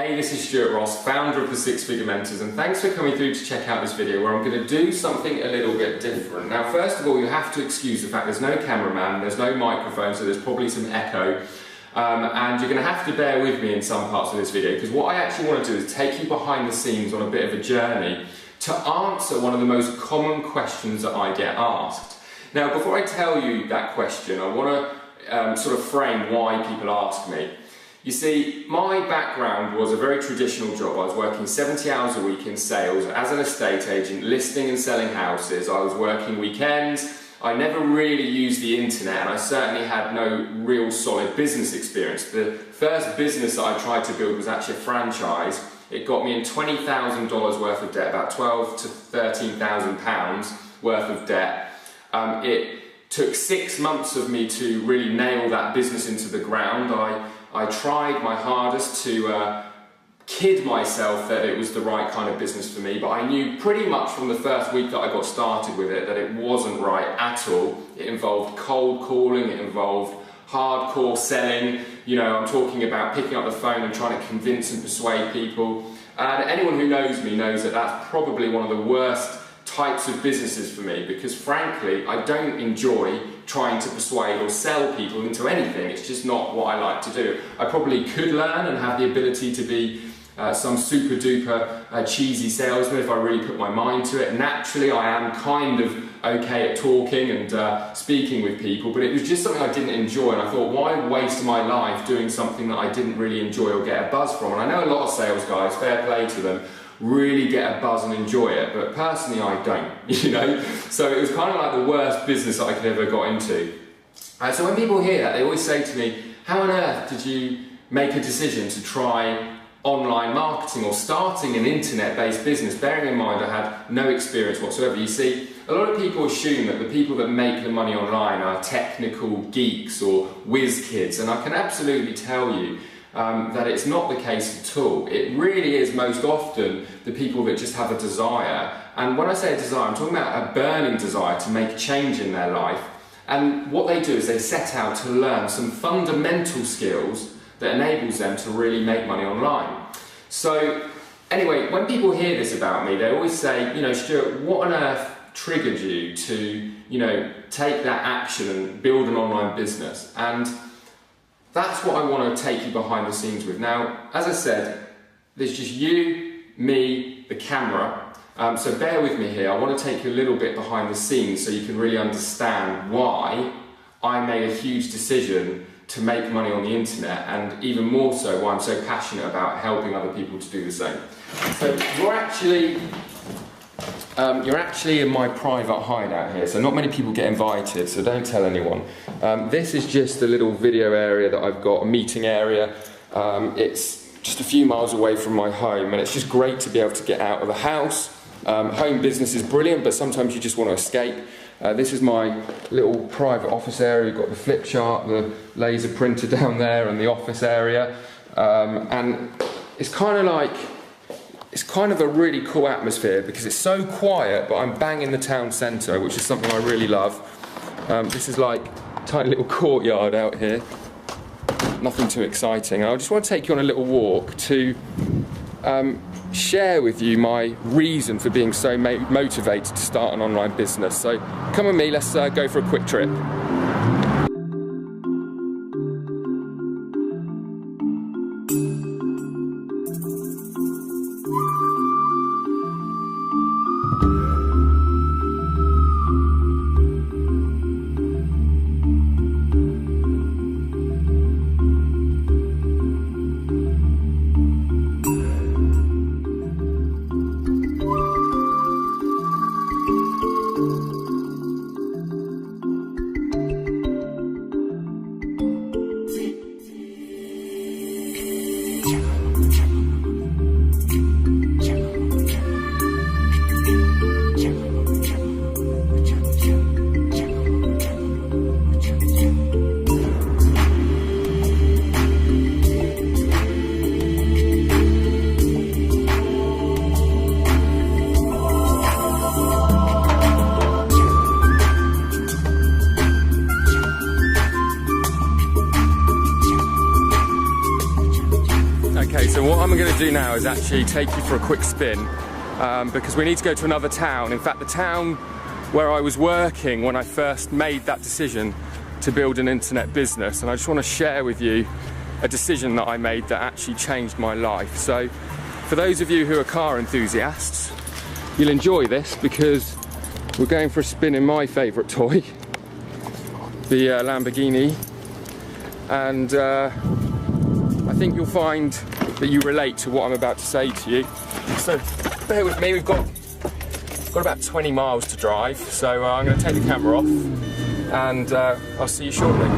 Hey, this is Stuart Ross, founder of the Six Figure Mentors, and thanks for coming through to check out this video where I'm going to do something a little bit different. Now, first of all, you have to excuse the fact there's no cameraman, there's no microphone, so there's probably some echo, and you're going to have to bear with me in some parts of this video, because what I actually want to do is take you behind the scenes on a bit of a journey to answer one of the most common questions that I get asked. Now, before I tell you that question, I want to sort of frame why people ask me. You see, my background was a very traditional job. I was working 70 hours a week in sales as an estate agent, listing and selling houses. I was working weekends. I never really used the internet, and I certainly had no real solid business experience. The first business that I tried to build was actually a franchise. It got me in $20,000 worth of debt, about £12,000 to £13,000 worth of debt. It took 6 months of me to really nail that business into the ground. I tried my hardest to kid myself that it was the right kind of business for me, but I knew pretty much from the first week that I got started with it that it wasn't right at all. It involved cold calling, it involved hardcore selling. You know, I'm talking about picking up the phone and trying to convince and persuade people. And anyone who knows me knows that that's probably one of the worst types of businesses for me, because frankly I don't enjoy trying to persuade or sell people into anything. It's just not what I like to do. I probably could learn and have the ability to be some super duper cheesy salesman if I really put my mind to it. Naturally I am kind of okay at talking and speaking with people, but it was just something I didn't enjoy, and I thought, why waste my life doing something that I didn't really enjoy or get a buzz from? And I know a lot of sales guys, fair play to them, really get a buzz and enjoy it, but personally I don't, you know? So it was kind of like the worst business that I could ever got into. So when people hear that, they always say to me, how on earth did you make a decision to try online marketing or starting an internet-based business? Bearing in mind I had no experience whatsoever. You see, a lot of people assume that the people that make the money online are technical geeks or whiz kids, and I can absolutely tell you that it's not the case at all. It really is most often the people that just have a desire, and when I say a desire, I'm talking about a burning desire to make change in their life, and what they do is they set out to learn some fundamental skills that enables them to really make money online. So anyway, when people hear this about me, they always say, you know, Stuart, what on earth triggered you to, you know, take that action and build an online business? And that's what I want to take you behind the scenes with. Now, as I said, there's just you, me, the camera, so bear with me here. I want to take you a little bit behind the scenes so you can really understand why I made a huge decision to make money on the internet, and even more so why I'm so passionate about helping other people to do the same. So you're actually in my private hideout here, so not many people get invited, so don't tell anyone. This is just a little video area that I've got, a meeting area. It's just a few miles away from my home, and it's just great to be able to get out of the house. Home business is brilliant, but sometimes you just want to escape. This is my little private office area. You've got the flip chart, the laser printer down there, and the office area. And it's kind of a really cool atmosphere because it's so quiet, but I'm bang in the town centre, which is something I really love. This is like a tiny little courtyard out here. Nothing too exciting. I just want to take you on a little walk to share with you my reason for being so motivated to start an online business. So come with me, let's go for a quick trip. what I'm going to do now is actually take you for a quick spin because we need to go to another town. In fact, the town where I was working when I first made that decision to build an internet business, and I just want to share with you a decision that I made that actually changed my life. So for those of you who are car enthusiasts, you'll enjoy this because we're going for a spin in my favourite toy, the Lamborghini, and I think you'll find that you relate to what I'm about to say to you. So bear with me, we've got about 20 miles to drive, so I'm going to take the camera off and I'll see you shortly.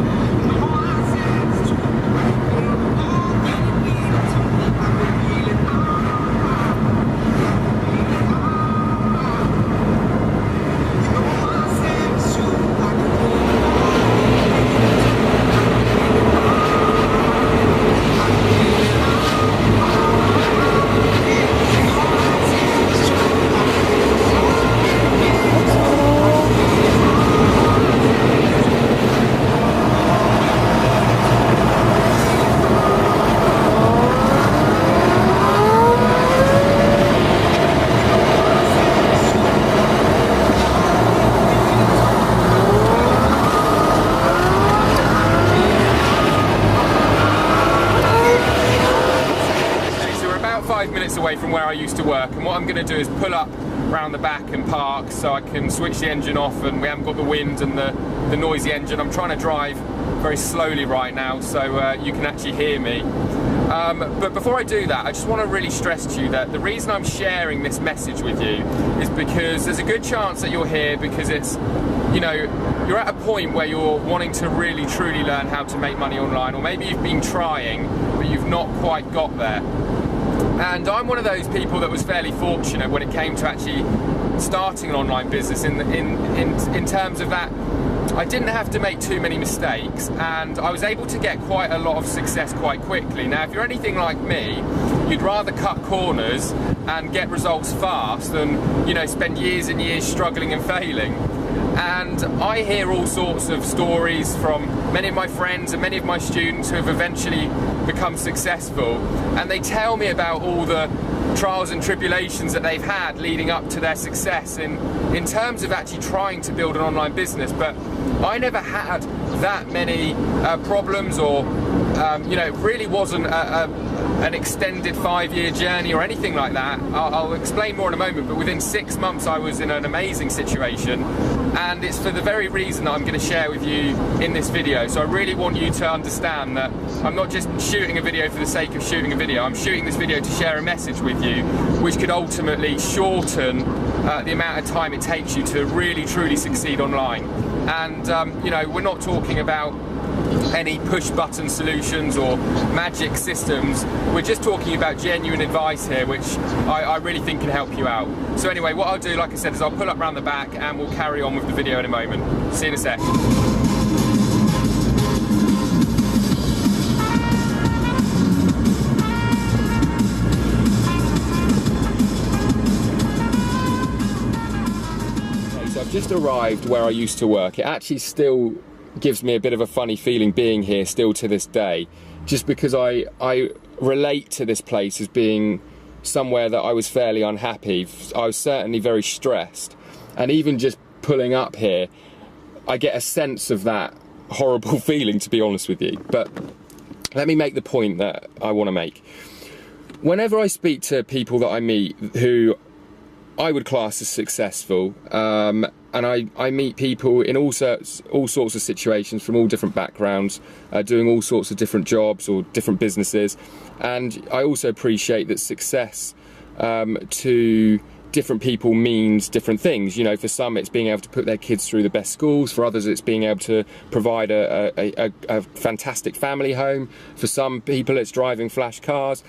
Away from where I used to work, and what I'm going to do is pull up round the back and park so I can switch the engine off, and we haven't got the wind and the noisy engine. I'm trying to drive very slowly right now so you can actually hear me. But before I do that, I just want to really stress to you that the reason I'm sharing this message with you is because there's a good chance that you're here because it's, you know, you're at a point where you're wanting to really truly learn how to make money online, or maybe you've been trying but you've not quite got there. And I'm one of those people that was fairly fortunate when it came to actually starting an online business in terms of that I didn't have to make too many mistakes, and I was able to get quite a lot of success quite quickly. Now, if you're anything like me, you'd rather cut corners and get results fast than, you know, spend years and years struggling and failing. And I hear all sorts of stories from many of my friends and many of my students who have eventually become successful, and they tell me about all the trials and tribulations that they've had leading up to their success in terms of actually trying to build an online business. But I never had that many problems, or you know, it really wasn't an extended 5-year journey or anything like that. I'll explain more in a moment, but within 6 months I was in an amazing situation, and it's for the very reason that I'm going to share with you in this video. So I really want you to understand that I'm not just shooting a video for the sake of shooting a video. I'm shooting this video to share a message with you which could ultimately shorten the amount of time it takes you to really truly succeed online. And you know, we're not talking about any push button solutions or magic systems. We're just talking about genuine advice here, which I really think can help you out. So anyway, what I'll do, like I said, is I'll pull up round the back and we'll carry on with the video in a moment. See you in a sec. So I've just arrived where I used to work. It actually still gives me a bit of a funny feeling being here still to this day, just because I relate to this place as being somewhere that I was fairly unhappy. I was certainly very stressed, and even just pulling up here I get a sense of that horrible feeling, to be honest with you. But let me make the point that I want to make. Whenever I speak to people that I meet who I would class as successful, and I meet people in all sorts of situations from all different backgrounds, doing all sorts of different jobs or different businesses, and I also appreciate that success to different people means different things. You know, for some it's being able to put their kids through the best schools, for others it's being able to provide a fantastic family home, for some people it's driving flash cars.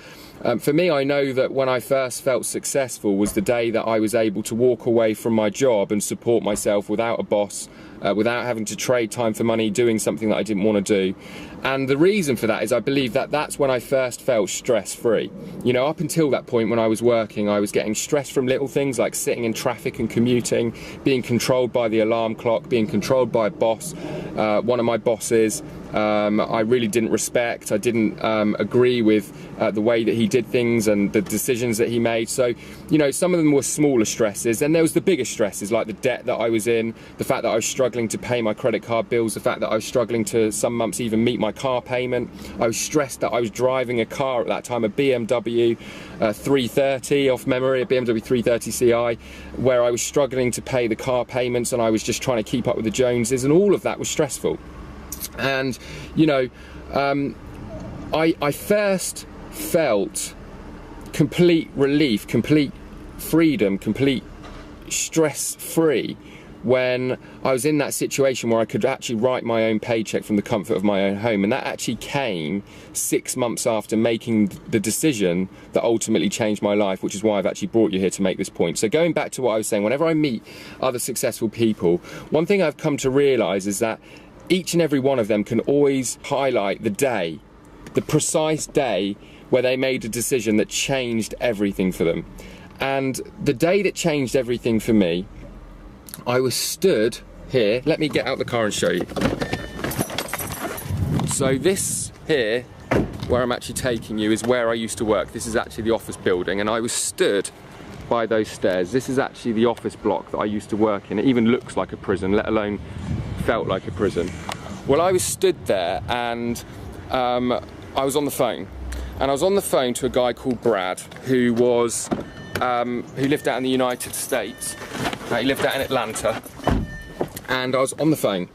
For me, I know that when I first felt successful was the day that I was able to walk away from my job and support myself without a boss, without having to trade time for money, doing something that I didn't want to do. And the reason for that is I believe that that's when I first felt stress-free. You know, up until that point when I was working, I was getting stressed from little things like sitting in traffic and commuting, being controlled by the alarm clock, being controlled by a boss, one of my bosses, I really didn't respect. I didn't agree with the way that he did things and the decisions that he made. So, you know, some of them were smaller stresses. And there was the bigger stresses, like the debt that I was in, the fact that I was struggling to pay my credit card bills, the fact that I was struggling to some months even meet my car payment. I was stressed that I was driving a car at that time, a BMW 330 off memory, a BMW 330 Ci, where I was struggling to pay the car payments and I was just trying to keep up with the Joneses, and all of that was stressful. And, you know, I first felt complete relief, complete freedom, complete stress-free when I was in that situation where I could actually write my own paycheck from the comfort of my own home. And that actually came 6 months after making the decision that ultimately changed my life, which is why I've actually brought you here to make this point. So going back to what I was saying, whenever I meet other successful people, one thing I've come to realize is that each and every one of them can always highlight the day, the precise day where they made a decision that changed everything for them. And the day that changed everything for me, I was stood here. Let me get out the car and show you. So this here, where I'm actually taking you, is where I used to work. This is actually the office building, and I was stood by those stairs. This is actually the office block that I used to work in. It even looks like a prison, let alone felt like a prison. Well, I was stood there, and I was on the phone. And I was on the phone to a guy called Brad, who lived out in the United States. He lived out in Atlanta, and I was on the phone,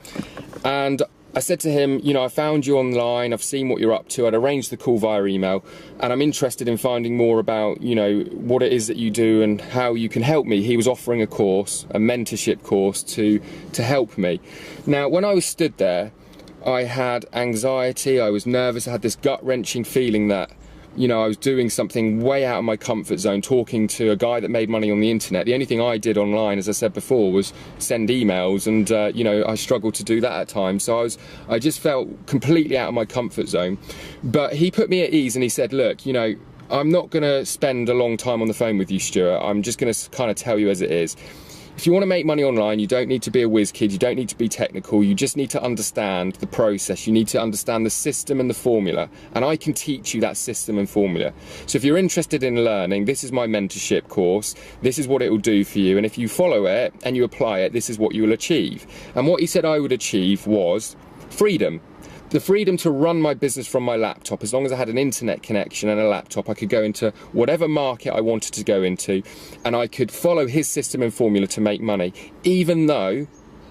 and I said to him, you know, I found you online, I've seen what you're up to, I'd arranged the call via email, and I'm interested in finding more about, you know, what it is that you do and how you can help me. He was offering a course, a mentorship course to help me. Now, when I was stood there, I had anxiety, I was nervous, I had this gut-wrenching feeling that, you know, I was doing something way out of my comfort zone, talking to a guy that made money on the internet. The only thing I did online, as I said before, was send emails, and you know, I struggled to do that at times. So I just felt completely out of my comfort zone. But he put me at ease, and he said, look, you know, I'm not going to spend a long time on the phone with you, Stuart. I'm just going to kind of tell you as it is. If you want to make money online, you don't need to be a whiz kid, you don't need to be technical, you just need to understand the process, you need to understand the system and the formula, and I can teach you that system and formula. So if you're interested in learning, this is my mentorship course, this is what it will do for you, and if you follow it and you apply it, this is what you will achieve. And what he said I would achieve was freedom. The freedom to run my business from my laptop. As long as I had an internet connection and a laptop, I could go into whatever market I wanted to go into, and I could follow his system and formula to make money, even though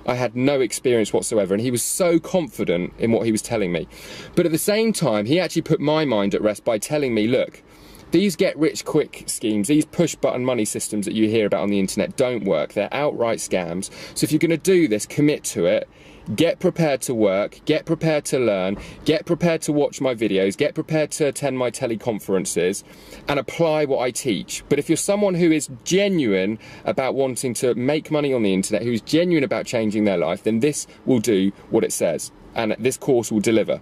I had no experience whatsoever. And he was so confident in what he was telling me. But at the same time, he actually put my mind at rest by telling me, look, these get-rich-quick schemes, these push-button money systems that you hear about on the internet don't work. They're outright scams. So if you're going to do this, commit to it. Get prepared to work, get prepared to learn, get prepared to watch my videos, get prepared to attend my teleconferences, and apply what I teach. But if you're someone who is genuine about wanting to make money on the internet, who's genuine about changing their life, then this will do what it says, and this course will deliver.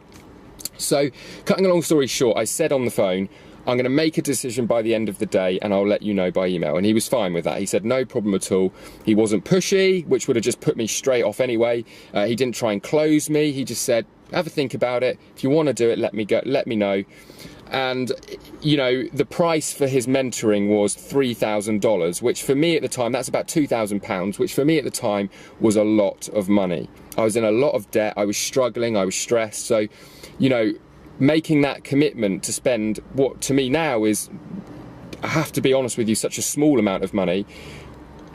So, cutting a long story short, I said on the phone, I'm going to make a decision by the end of the day and I'll let you know by email. And he was fine with that. He said no problem at all. He wasn't pushy, which would have just put me straight off anyway. He didn't try and close me. He just said, have a think about it. If you want to do it, let me know. And, you know, the price for his mentoring was $3,000, which for me at the time, that's about £2,000, which for me at the time was a lot of money. I was in a lot of debt. I was struggling. I was stressed. So, you know, making that commitment to spend what to me now is, I have to be honest with you, such a small amount of money,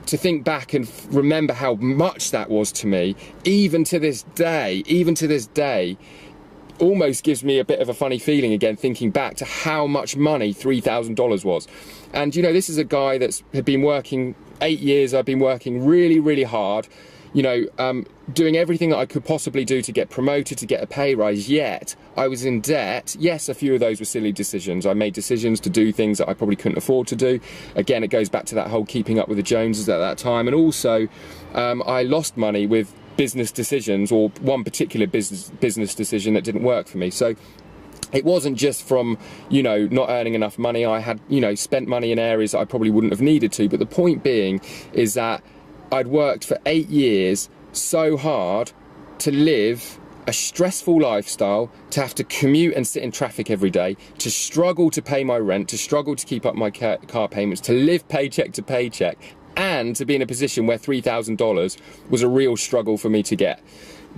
to think back and remember how much that was to me, even to this day, almost gives me a bit of a funny feeling again, thinking back to how much money $3,000 was. And you know, this is a guy that's had been working 8 years. I've been working really, really hard, you know, doing everything that I could possibly do to get promoted, to get a pay rise, yet I was in debt. Yes, a few of those were silly decisions. I made decisions to do things that I probably couldn't afford to do. Again, it goes back to that whole keeping up with the Joneses at that time. And also, I lost money with business decisions, or one particular business decision that didn't work for me. So it wasn't just from, you know, not earning enough money. I had, you know, spent money in areas that I probably wouldn't have needed to. But the point being is that I'd worked for 8 years so hard to live a stressful lifestyle, to have to commute and sit in traffic every day, to struggle to pay my rent, to struggle to keep up my car payments, to live paycheck to paycheck, and to be in a position where $3,000 was a real struggle for me to get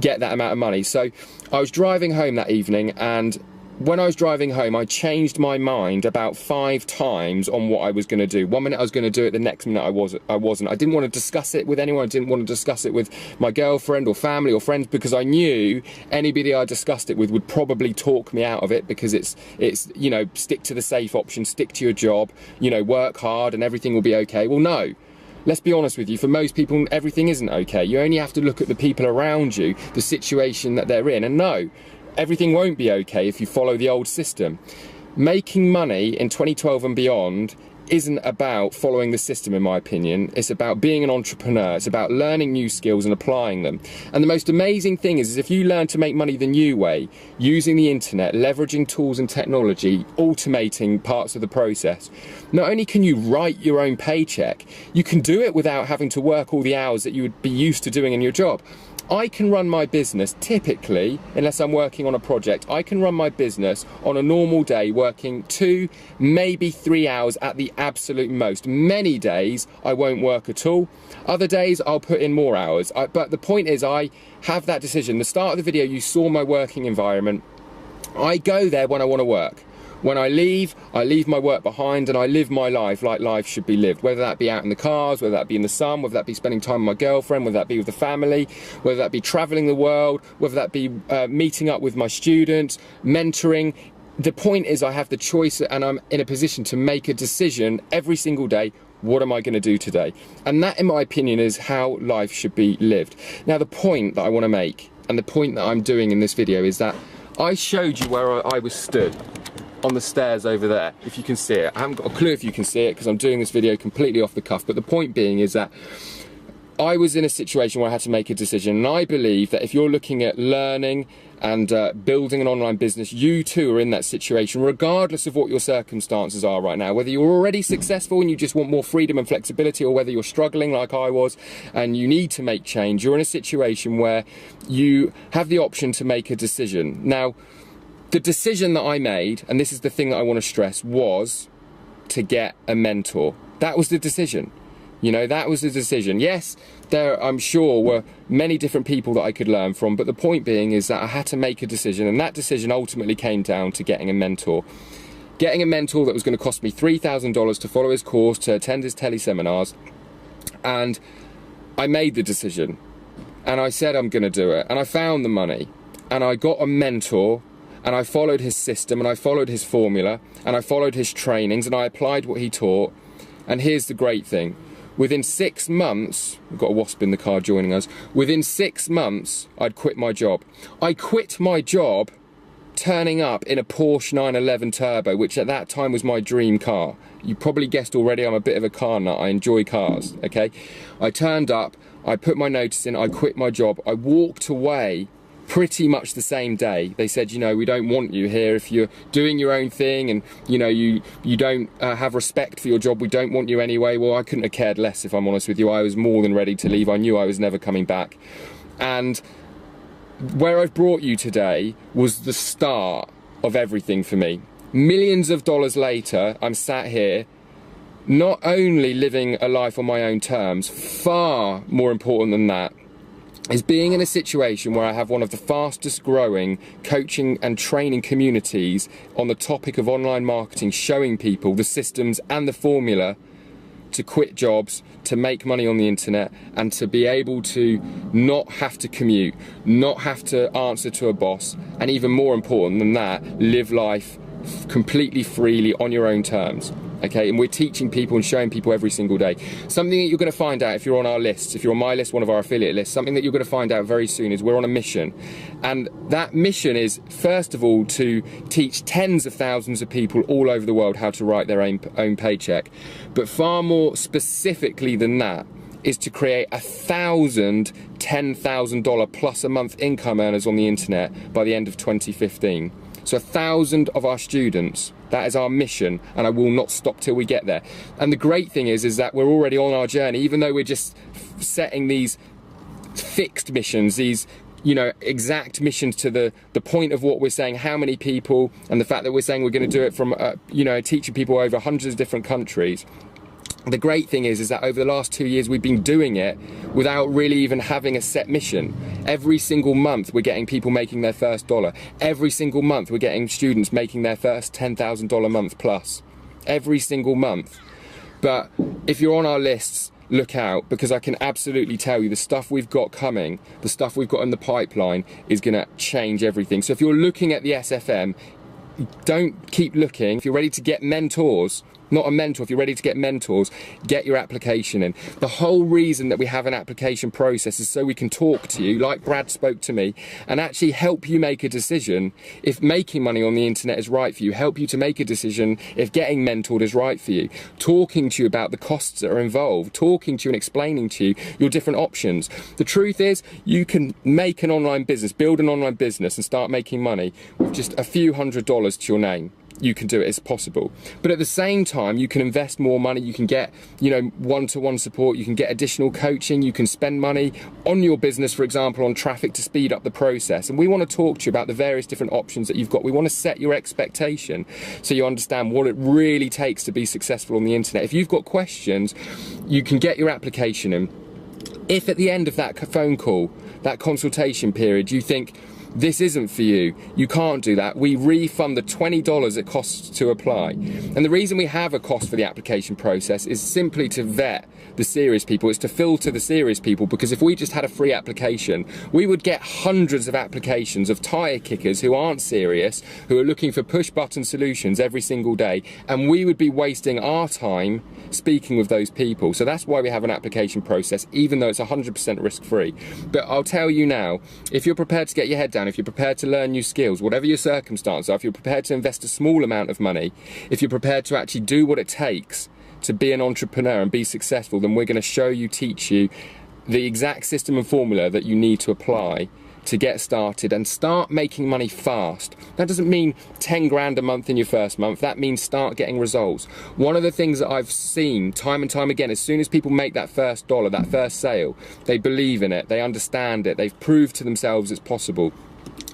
that amount of money. So I was driving home that evening, and when I was driving home, I changed my mind about 5 times on what I was going to do. One minute I was going to do it, the next minute I wasn't. I didn't want to discuss it with anyone. I didn't want to discuss it with my girlfriend or family or friends, because I knew anybody I discussed it with would probably talk me out of it, because it's you know, stick to the safe option, stick to your job, you know, work hard and everything will be okay. Well, no. Let's be honest with you, for most people, everything isn't okay. You only have to look at the people around you, the situation that they're in, and no, everything won't be okay if you follow the old system. Making money in 2012 and beyond isn't about following the system, in my opinion. It's about being an entrepreneur. It's about learning new skills and applying them. And the most amazing thing is if you learn to make money the new way, using the internet, leveraging tools and technology, automating parts of the process, not only can you write your own paycheck, you can do it without having to work all the hours that you would be used to doing in your job. I can run my business typically, unless I'm working on a project, I can run my business on a normal day working 2, maybe 3 hours at the absolute most. Many days I won't work at all. Other days I'll put in more hours. But the point is, I have that decision. The start of the video, you saw my working environment. I go there when I want to work. When I leave my work behind, and I live my life like life should be lived, whether that be out in the cars, whether that be in the sun, whether that be spending time with my girlfriend, whether that be with the family, whether that be traveling the world, whether that be meeting up with my students, mentoring. The point is, I have the choice, and I'm in a position to make a decision every single day. What am I going to do today? And that, in my opinion, is how life should be lived. Now, the point that I want to make, and the point that I'm doing in this video, is that I showed you where I was stood on the stairs over there, if you can see it. I haven't got a clue if you can see it, because I'm doing this video completely off the cuff, but the point being is that I was in a situation where I had to make a decision, and I believe that if you're looking at learning and building an online business, you too are in that situation, regardless of what your circumstances are right now. Whether you're already successful and you just want more freedom and flexibility, or whether you're struggling like I was and you need to make change, you're in a situation where you have the option to make a decision. Now, the decision that I made, and this is the thing that I want to stress, was to get a mentor. That was the decision. You know, that was the decision. Yes, there, I'm sure, were many different people that I could learn from, but the point being is that I had to make a decision, and that decision ultimately came down to getting a mentor. Getting a mentor that was going to cost me $3,000 to follow his course, to attend his teleseminars, and I made the decision, and I said I'm going to do it, and I found the money, and I got a mentor, and I followed his system, and I followed his formula, and I followed his trainings, and I applied what he taught. And here's the great thing. Within 6 months, we've got a wasp in the car joining us, within 6 months, I'd quit my job. I quit my job turning up in a Porsche 911 Turbo, which at that time was my dream car. You probably guessed already, I'm a bit of a car nut. I enjoy cars, okay? I turned up, I put my notice in, I quit my job, I walked away pretty much the same day. They said, you know, we don't want you here if you're doing your own thing, and you know, you don't have respect for your job, we don't want you anyway. Well, I couldn't have cared less, if I'm honest with you. I was more than ready to leave. I knew I was never coming back. And where I've brought you today was the start of everything for me. Millions of dollars later, I'm sat here not only living a life on my own terms, far more important than that is being in a situation where I have one of the fastest growing coaching and training communities on the topic of online marketing, showing people the systems and the formula to quit jobs, to make money on the internet, and to be able to not have to commute, not have to answer to a boss, and even more important than that, live life completely freely on your own terms. Okay, and we're teaching people and showing people every single day. Something that you're going to find out if you're on our list, if you're on my list, one of our affiliate lists, something that you're going to find out very soon is we're on a mission. And that mission is, first of all, to teach tens of thousands of people all over the world how to write their own paycheck. But far more specifically than that is to create 1,000 $10,000 plus a month income earners on the internet by the end of 2015. So 1,000 of our students. That is our mission, and I will not stop till we get there. And the great thing is that we're already on our journey, even though we're just setting these fixed missions, these you know, exact missions to the point of what we're saying, how many people, and the fact that we're saying we're going to do it from, you know, teaching people over hundreds of different countries. The great thing is that over the last 2 years we've been doing it without really even having a set mission. Every single month we're getting people making their first dollar. Every single month we're getting students making their first $10,000 a month plus. Every single month. But if you're on our lists, look out, because I can absolutely tell you the stuff we've got coming, the stuff we've got in the pipeline is going to change everything. So if you're looking at the SFM, don't keep looking. If you're ready to get mentors, not a mentor, if you're ready to get mentors, get your application in. The whole reason that we have an application process is so we can talk to you, like Brad spoke to me, and actually help you make a decision if making money on the internet is right for you, help you to make a decision if getting mentored is right for you, talking to you about the costs that are involved, talking to you and explaining to you your different options. The truth is, you can make an online business, build an online business and start making money with just a few $100s to your name. You can do it, it's possible. But at the same time, you can invest more money, you can get, you know, one-to-one support, you can get additional coaching, you can spend money on your business, for example, on traffic to speed up the process. And we want to talk to you about the various different options that you've got. We want to set your expectation so you understand what it really takes to be successful on the internet. If you've got questions, you can get your application in. If at the end of that phone call, that consultation period, you think, this isn't for you, you can't do that, we refund the $20 it costs to apply. And the reason we have a cost for the application process is simply to vet the serious people, it's to filter the serious people, because if we just had a free application, we would get hundreds of applications of tire kickers who aren't serious, who are looking for push button solutions every single day, and we would be wasting our time speaking with those people. So that's why we have an application process, even though it's 100% risk free. But I'll tell you now, if you're prepared to get your head down, if you're prepared to learn new skills, whatever your circumstances are, if you're prepared to invest a small amount of money, if you're prepared to actually do what it takes to be an entrepreneur and be successful, then we're going to show you, teach you the exact system and formula that you need to apply to get started and start making money fast. That doesn't mean 10 grand a month in your first month, that means start getting results. One of the things that I've seen time and time again, as soon as people make that first dollar, that first sale, they believe in it, they understand it, they've proved to themselves it's possible.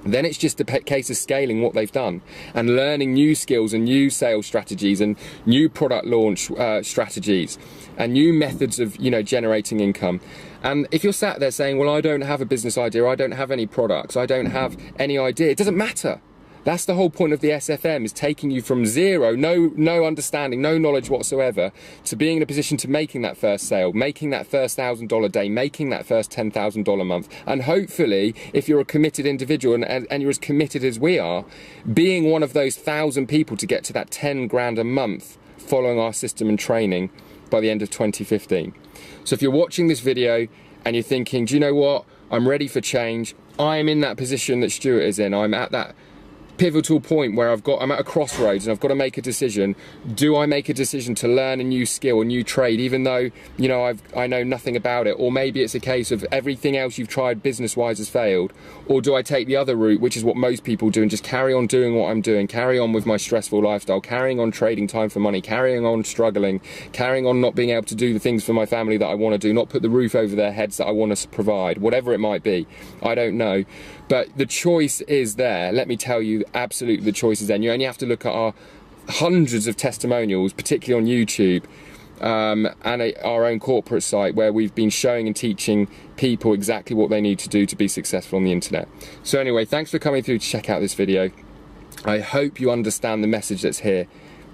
Then it's just a case of scaling what they've done and learning new skills and new sales strategies and new product launch strategies and new methods of, you know, generating income. And if you're sat there saying, well, I don't have a business idea, I don't have any products, I don't have any idea, it doesn't matter. That's the whole point of the SFM, is taking you from zero, no understanding, no knowledge whatsoever, to being in a position to making that first sale, making that first $1,000 day, making that first $10,000 month. And hopefully, if you're a committed individual and you're as committed as we are, being one of those 1,000 people to get to that 10 grand a month following our system and training by the end of 2015. So if you're watching this video and you're thinking, do you know what, I'm ready for change, I am in that position that Stuart is in, I'm at that pivotal point where I'm at a crossroads and I've got to make a decision. Do I make a decision to learn a new skill, a new trade, even though, you know, I know nothing about it? Or maybe it's a case of everything else you've tried business-wise has failed. Or do I take the other route, which is what most people do, and just carry on doing what I'm doing, carry on with my stressful lifestyle, carrying on trading time for money, carrying on struggling, carrying on not being able to do the things for my family that I want to do, not put the roof over their heads that I want to provide, whatever it might be. I don't know. But the choice is there. Let me tell you, absolutely the choice is there. And you only have to look at our hundreds of testimonials, particularly on YouTube, and our own corporate site, where we've been showing and teaching people exactly what they need to do to be successful on the internet. So anyway, thanks for coming through to check out this video. I hope you understand the message that's here.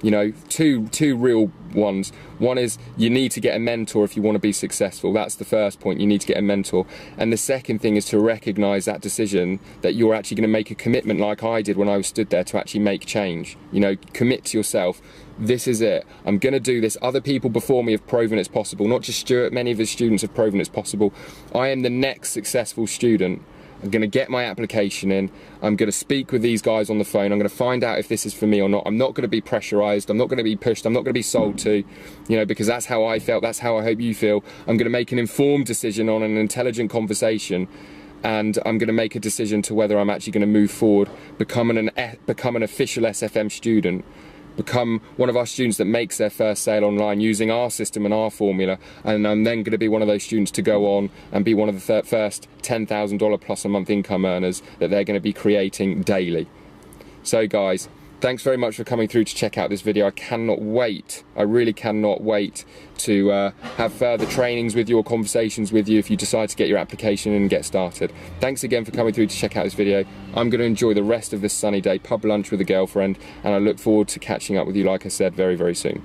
You know, two real ones. One is you need to get a mentor if you want to be successful. That's the first point, you need to get a mentor. And the second thing is to recognize that decision, that you're actually going to make a commitment, like I did when I was stood there, to actually make change. You know, commit to yourself. This is it. I'm going to do this. Other people before me have proven it's possible. Not just Stuart, many of his students have proven it's possible. I am the next successful student. I'm going to get my application in, I'm going to speak with these guys on the phone, I'm going to find out if this is for me or not. I'm not going to be pressurized, I'm not going to be pushed, I'm not going to be sold to, you know, because that's how I felt, that's how I hope you feel. I'm going to make an informed decision on an intelligent conversation, and I'm going to make a decision to whether I'm actually going to move forward, become an official SFM student, become one of our students that makes their first sale online using our system and our formula, and I'm then going to be one of those students to go on and be one of the first $10,000 plus a month income earners that they're going to be creating daily. So guys, thanks very much for coming through to check out this video. I cannot wait, I really cannot wait to have further trainings with you or conversations with you if you decide to get your application in and get started. Thanks again for coming through to check out this video. I'm going to enjoy the rest of this sunny day, pub lunch with a girlfriend, and I look forward to catching up with you, like I said, very, very soon.